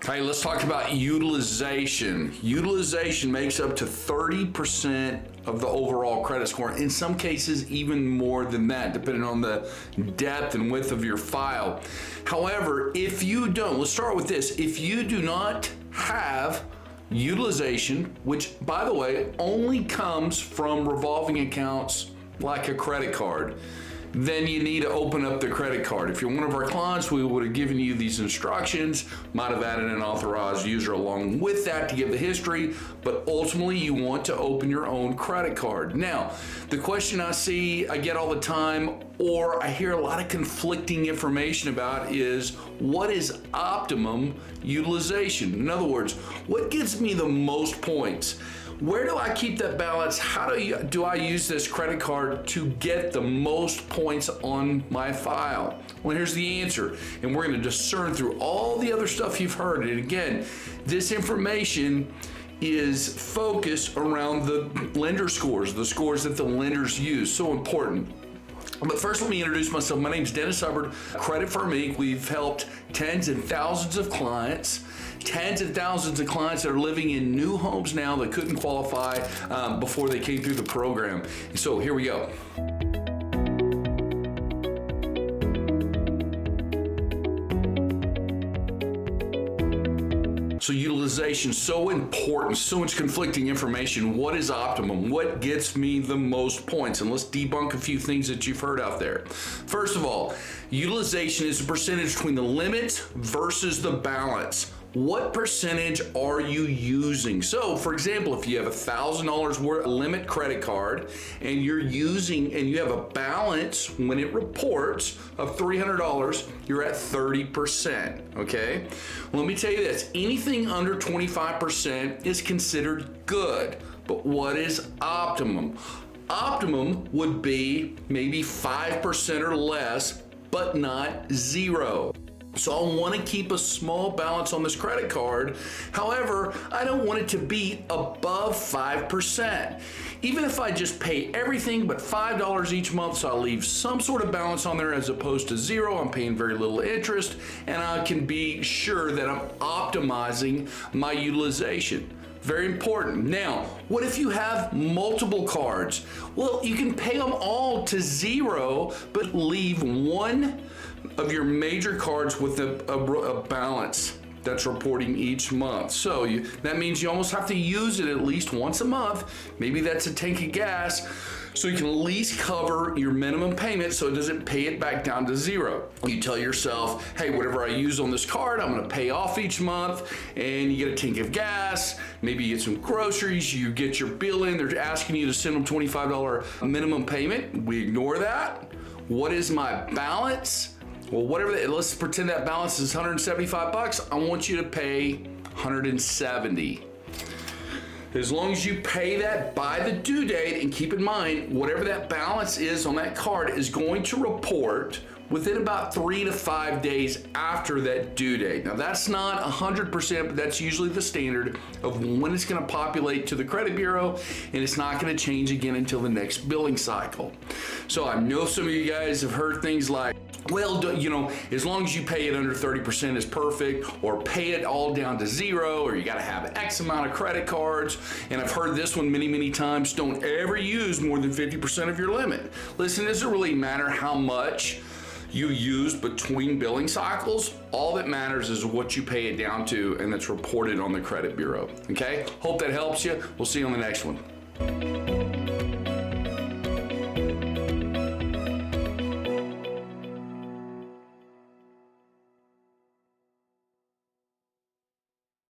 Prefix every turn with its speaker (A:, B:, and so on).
A: Okay, let's talk about utilization. Utilization makes up to 30% of the overall credit score. In some cases, even more than that, depending on the depth and width of your file. However, if you don't, let's start with this. If you do not have utilization, which by the way, only comes from revolving accounts like a credit card, then you need to open up the credit card. If you're one of our clients, we would have given you these instructions, might have added an authorized user along with that to give the history, but ultimately you want to open your own credit card. Now, the question I get all the time, or I hear a lot of conflicting information about, is what is optimum utilization? In other words, what gives me the most points? Where do I keep that balance? How do I use this credit card to get the most points on my file? Well, here's the answer. And we're going to discern through all the other stuff you've heard. And again, this information is focused around the lender scores, the scores that the lenders use. So important. But first, let me introduce myself. My name is Dennis Hubbard, Credit Firm Inc. We've helped tens and thousands of clients that are living in new homes now that couldn't qualify before they came through the program. So here we go. So utilization, so important, so much conflicting information. What is optimum? What gets me the most points? And let's debunk a few things that you've heard out there. First of all, utilization is the percentage between the limit versus the balance. What percentage are you using? So for example, if you have $1,000 worth of limit credit card and you have a balance when it reports of $300, you're at 30%, okay? Well, let me tell you this, anything under 25% is considered good, but what is optimum? Optimum would be maybe 5% or less, but not zero. So I want to keep a small balance on this credit card. However, I don't want it to be above 5%. Even if I just pay everything but $5 each month, so I leave some sort of balance on there as opposed to zero, I'm paying very little interest, and I can be sure that I'm optimizing my utilization. Very important. Now, what if you have multiple cards? Well, you can pay them all to zero, but leave one of your major cards with a balance that's reporting each month. So that means you almost have to use it at least once a month. Maybe that's a tank of gas, so you can at least cover your minimum payment so it doesn't pay it back down to zero. You tell yourself, hey, whatever I use on this card, I'm gonna pay off each month, and you get a tank of gas, maybe you get some groceries, you get your bill in, they're asking you to send them $25 minimum payment. We ignore that. What is my balance? Well, let's pretend that balance is $175. I want you to pay $170. As long as you pay that by the due date, and keep in mind, whatever that balance is on that card is going to report within about 3 to 5 days after that due date. Now that's not 100%, but that's usually the standard of when it's gonna populate to the credit bureau, and it's not gonna change again until the next billing cycle. So I know some of you guys have heard things like, well, as long as you pay it under 30% is perfect, or pay it all down to zero, or you gotta have X amount of credit cards. And I've heard this one many, many times, don't ever use more than 50% of your limit. Listen, it doesn't really matter how much you use between billing cycles. All that matters is what you pay it down to, and that's reported on the credit bureau, okay? Hope that helps you. We'll see you on the next one.